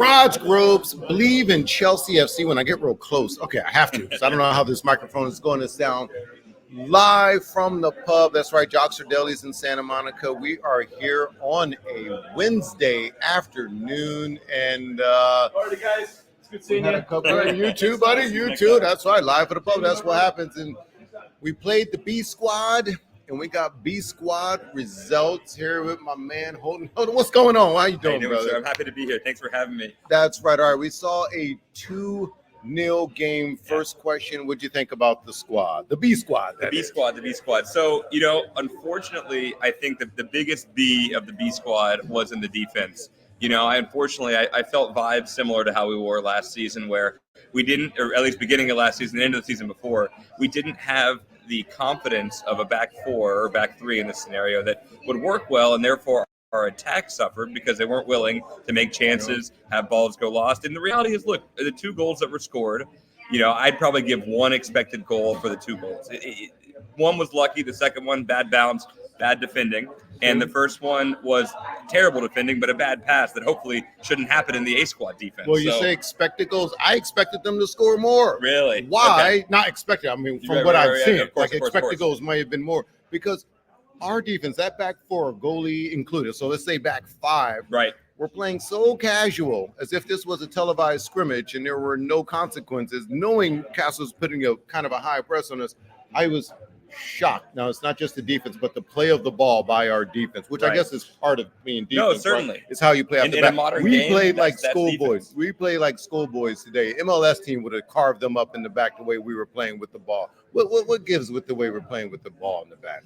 Raj Groves, Believe in Chelsea FC. When I get real close, okay, I have to, because I don't know how this microphone is going to sound. Live from the pub, that's right, Joxer Deli's in Santa Monica. We are here on a Wednesday afternoon, and Alrighty, guys. It's good seeing you. You too, buddy. You too. That's right. Live for the pub. That's what happens. And we played the B Squad, and we got B Squad results here with my man Holden. Holden, what's going on? How you doing, brother? Sir? I'm happy to be here. Thanks for having me. That's right. All right. We saw a 2-0 game. First question, what'd you think about the squad? The B Squad. The B Squad. So, unfortunately, I think that the biggest B of the B Squad was in the defense. I felt vibes similar to how we were last season, where we didn't, or at least beginning of last season, the end of the season before, we didn't have the confidence of a back four or back three in this scenario that would work well, and therefore our attack suffered because they weren't willing to make chances, have balls go lost. And the reality is, look, the 2 goals that were scored, I'd probably give 1 expected goal for the 2 goals. One was lucky, the second one, bad bounce, bad defending. And the first one was terrible defending, but a bad pass that hopefully shouldn't happen in the A squad defense. Well, you say expected goals. I expected them to score more. Really? Why? Okay. Not expected. I mean, from what I've seen, Expected goals might have been more because our defense, that back four, goalie included. So let's say back 5. Right. We're playing so casual, as if this was a televised scrimmage and there were no consequences. Knowing Castle's putting a kind of a high press on us, I was shocked. Now, it's not just the defense, but the play of the ball by our defense, which I guess is part of being defense. No, certainly. Right? It's how you play. In a modern we game, played like that's schoolboys. We played like schoolboys today. MLS team would have carved them up in the back the way we were playing with the ball. What gives with the way we're playing with the ball in the back?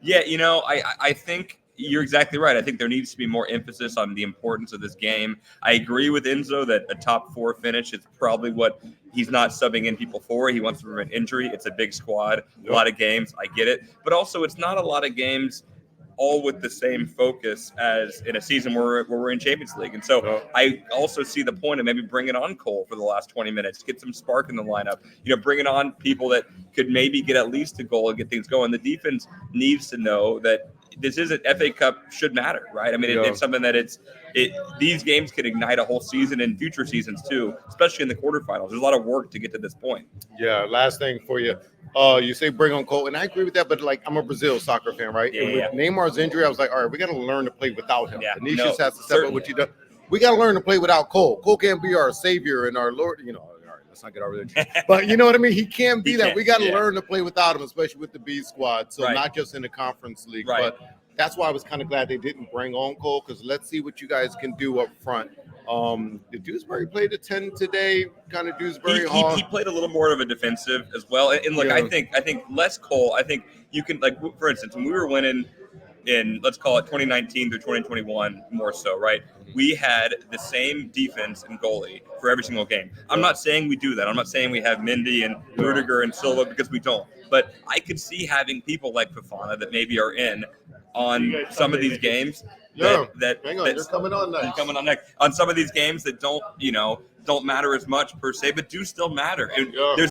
Yeah, I think you're exactly right. I think there needs to be more emphasis on the importance of this game. I agree with Enzo that a top 4 finish is probably what he's not subbing in people for. He wants to prevent injury. It's a big squad, a lot of games. I get it. But also, it's not a lot of games all with the same focus as in a season where we're in Champions League. And so I also see the point of maybe bringing on Cole for the last 20 minutes, get some spark in the lineup, bringing on people that could maybe get at least a goal and get things going. The defense needs to know that this isn't FA Cup should matter, right? I mean, it's something that these games can ignite a whole season and future seasons too, especially in the quarterfinals. There's a lot of work to get to this point. Yeah. Last thing for you. You say bring on Cole, and I agree with that, but I'm a Brazil soccer fan, right? Yeah, and with Neymar's injury, I was like, all right, we got to learn to play without him. Yeah, Vinicius has to step up what you do. We got to learn to play without Cole. Cole can't be our savior and our Lord, all right, let's not get our religion. But you know what I mean? He can't be that. We got to learn to play without him, especially with the B squad. So not just in the conference league, but that's why I was kind of glad they didn't bring on Cole, because let's see what you guys can do up front. Did Dewsbury play the 10 today? Kind of Dewsbury Hall. He played a little more of a defensive as well. And look, I think less Cole. I think you can, for instance, when we were winning in, let's call it 2019 through 2021 more so, right? We had the same defense and goalie for every single game. I'm not saying we do that. I'm not saying we have Mendy and Rudiger and Silva, because we don't. But I could see having people like Fofana that maybe are in on some of these games. Hang on, you're coming on next. Coming on next on some of these games that don't matter as much per se, but do still matter. And there's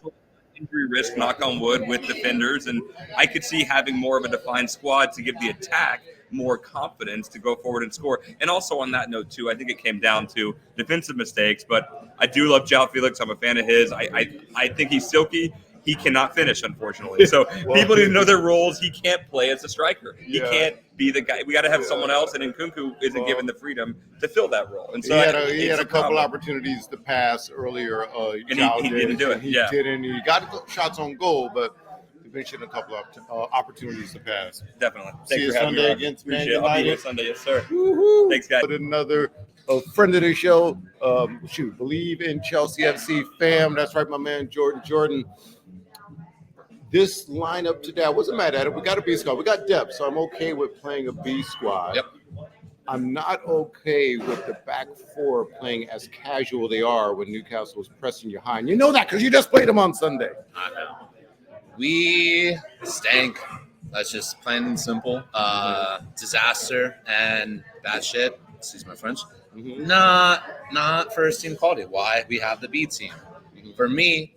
injury risk, knock on wood, with defenders, and I could see having more of a defined squad to give the attack more confidence to go forward and score. And also on that note too, I think it came down to defensive mistakes. But I do love João Felix. I'm a fan of his. I think he's silky. He cannot finish, unfortunately. So people need to know their roles. He can't play as a striker. He can't be the guy. We got to have someone else, and Nkunku isn't given the freedom to fill that role. And so he had a couple opportunities to pass earlier. And he didn't do it. He didn't. He got shots on goal, but he mentioned a couple of opportunities to pass. Definitely. See you Sunday against Man United. I'll be here Sunday, yes, sir. Woo-hoo. Thanks, guys. But another friend of the show, Believe in Chelsea FC fam. That's right, my man Jordan. This lineup today, I wasn't mad at it. We got a B squad. We got depth, so I'm okay with playing a B squad. Yep. I'm not okay with the back 4 playing as casual they are when Newcastle was pressing you high. And you know that because you just played them on Sunday. I know. We stank. That's just plain and simple. Disaster and bad shit. Excuse my French. Mm-hmm. Not first team quality. Why? We have the B team. For me,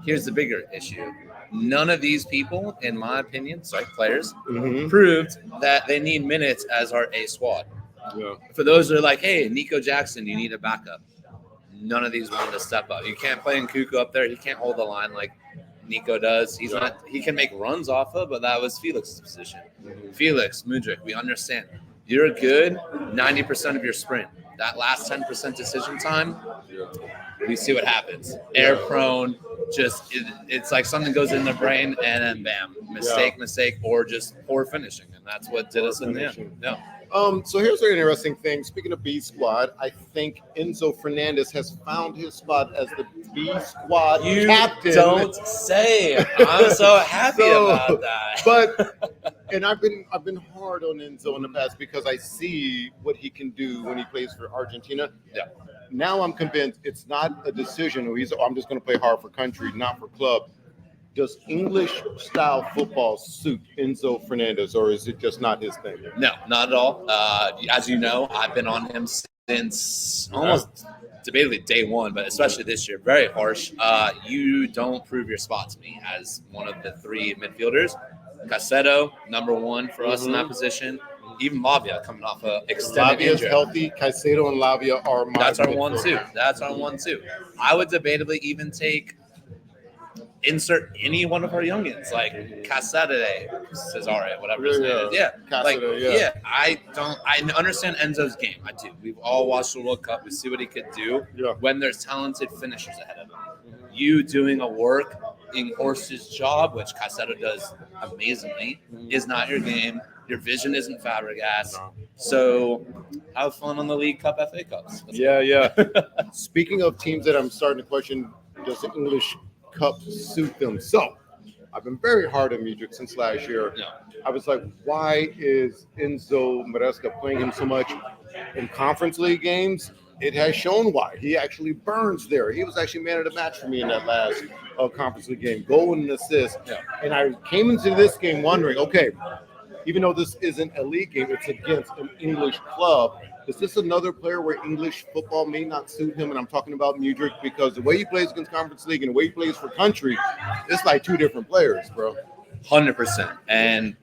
here's the bigger issue. None of these people, in my opinion, players, proved that they need minutes as our A squad. Yeah. For those that are like, hey, Nico Jackson, you need a backup. None of these wanted to step up. You can't play Nkuku up there. He can't hold the line like Nico does. He's not. He can make runs off of, but that was Felix's position. Felix, Mudryk, we understand. You're good 90% of your sprint. That last 10% decision time, we see what happens. Air prone, it's like something goes in the brain and then bam, mistake, or just poor finishing, and that's what did us in the end. Yeah. So here's an interesting thing. Speaking of B squad, I think Enzo Fernandez has found his spot as the B squad captain. Don't say. I'm so happy about that. But and I've been hard on Enzo in the past because I see what he can do when he plays for Argentina. Yeah. Now I'm convinced it's not a decision. I'm just going to play hard for country, not for club. Does English style football suit Enzo Fernandez, or is it just not his thing? No, not at all. As you know, I've been on him since almost debatably day one, but especially this year. Very harsh. You don't prove your spot to me as one of the three midfielders. Caicedo, number one for us in that position. Even Lavia coming off an extended Lavia's injury. healthy. Caicedo and Lavia are my That's our 1-2. That's our 1-2. I would debatably even insert any one of our youngins, like Casade, Cesare, whatever his name is. Yeah. Casado, I understand Enzo's game. I do. We've all watched the World Cup. We see what he could do when there's talented finishers ahead of him. You doing a work in Horst's job, which Caicedo does amazingly, is not your game. Your vision isn't Fabregas. So have fun on the League Cup, FA Cups. Yeah. Speaking of teams that I'm starting to question, does the English Cup suit them? So I've been very hard on Mudryk since last year. No. I was like, why is Enzo Maresca playing him so much in Conference League games? It has shown why. He actually burns there. He was actually man of the match for me in that last Conference League game. Goal and an assist. Yeah. And I came into this game wondering, okay, even though this isn't a league game, it's against an English club. Is this another player where English football may not suit him? And I'm talking about Mudryk because the way he plays against Conference League and the way he plays for country, it's like two different players, bro. 100%. And,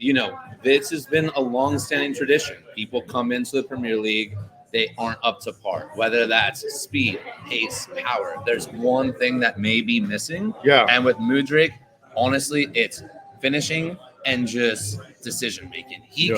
this has been a long-standing tradition. People come into the Premier League, they aren't up to par, whether that's speed, pace, power. There's one thing that may be missing. Yeah. And with Mudryk, honestly, it's finishing and just decision making. He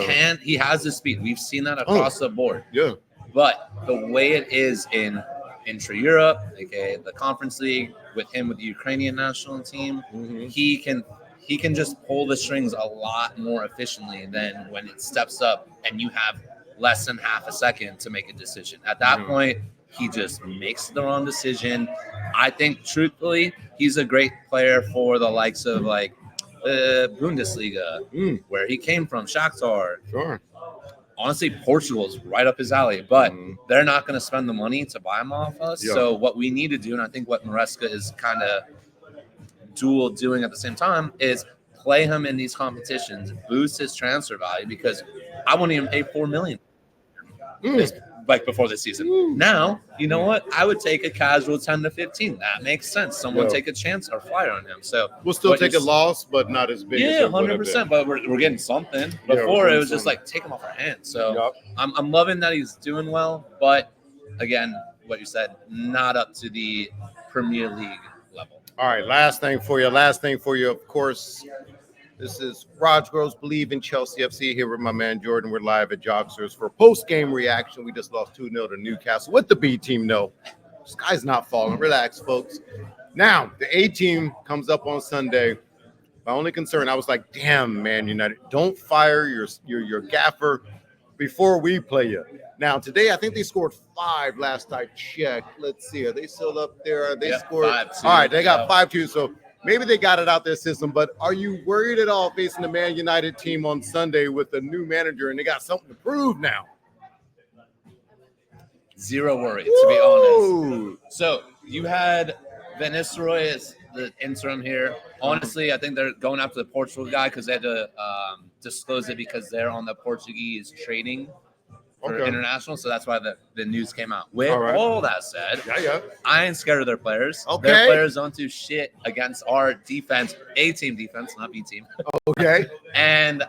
has the speed. We've seen that across the board. Yeah. But the way it is in intra-Europe, aka the Conference League, with him with the Ukrainian national team, he can just pull the strings a lot more efficiently than when it steps up and you have less than half a second to make a decision. At that point, he just makes the wrong decision. I think, truthfully, he's a great player for the likes of like the Bundesliga, where he came from, Shakhtar. Sure. Honestly, Portugal is right up his alley, but they're not going to spend the money to buy him off us. Yeah. So what we need to do, and I think what Maresca is kind of dual doing at the same time, is play him in these competitions, boost his transfer value, because I wouldn't even pay $4 million like before this season. Now, you know what? I would take a casual 10 to 15. That makes sense. Someone take a chance or flyer on him. So we'll still take a loss, but not as big. Yeah, as 100%. But we're getting something. Before it was just like take him off our hands. So I'm loving that he's doing well, but again, what you said, not up to the Premier League level. All right, last thing for you. Of course, this is Raj Groves Believe in Chelsea FC here with my man Jordan. We're live at Jogsters for post-game reaction. We just lost 2-0 to Newcastle with the B team. No, sky's not falling. Relax, folks. Now, the A team comes up on Sunday. My only concern, I was like, damn, Man United, don't fire your gaffer before we play you. Now, today, I think they scored 5 last I checked. Let's see. Are they still up there? They scored 5-2. All right, they got 5-2. So maybe they got it out their system. But are you worried at all facing the Man United team on Sunday with a new manager and they got something to prove now? Zero worry, to be honest. So you had Van Nistelrooy as the interim here. Honestly, I think they're going after the Portugal guy because they had to disclose it because they're on the Portuguese trading for international. So that's why the news came out. With all that said, I ain't scared of their players. Okay. Their players don't do shit against our defense, A-team defense, not B-team. Okay. And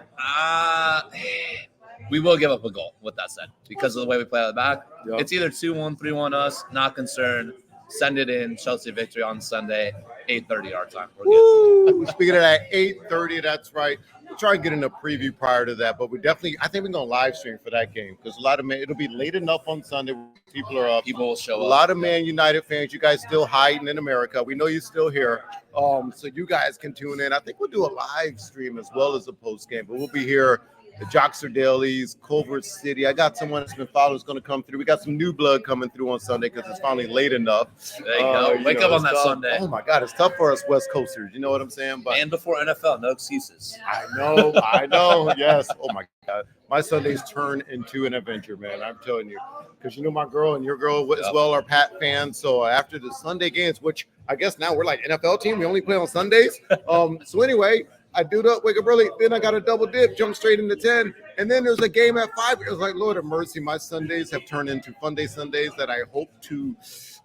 We will give up a goal, with that said, because of the way we play out of the back. Yep. It's either 2-1, 3-1 us, not concerned. Send it in. Chelsea victory on Sunday, 8:30 our time. We're good. Woo! Speaking of that, 8:30, that's right. We'll try and get in a preview prior to that, but I think we're going to live stream for that game because a lot of it'll be late enough on Sunday. People are up. People will show A up. lot of Man United fans. You guys still hiding in America. We know you're still here. So you guys can tune in. I think we'll do a live stream as well as a post game, but we'll be here. The Joxer Dailies, Culver City. I got someone that's been following who's going to come through. We got some new blood coming through on Sunday because it's finally late enough. There you go. Wake up on it's that tough. Sunday. Oh my God, it's tough for us West Coasters. You know what I'm saying? But And before NFL, no excuses. I know. Yes. Oh my God, my Sundays turn into an adventure, man. I'm telling you, because you know my girl and your girl as well are Pat fans. So after the Sunday games, which I guess now we're like NFL team, we only play on Sundays. So anyway. I do the wake up early, then I got a double dip, jump straight into 10, and then there's a game at 5. It was like, Lord of mercy, my Sundays have turned into fun day Sundays that I hope to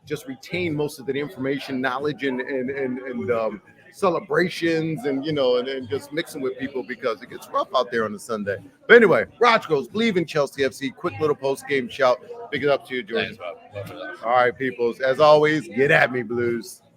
just retain most of the information, knowledge, and celebrations, and and just mixing with people because it gets rough out there on a Sunday. But anyway, Raj goes, believe in Chelsea FC. Quick little post game shout. Big it up to you, Jordan. Thanks, bro. All right, peoples. As always, get at me, Blues.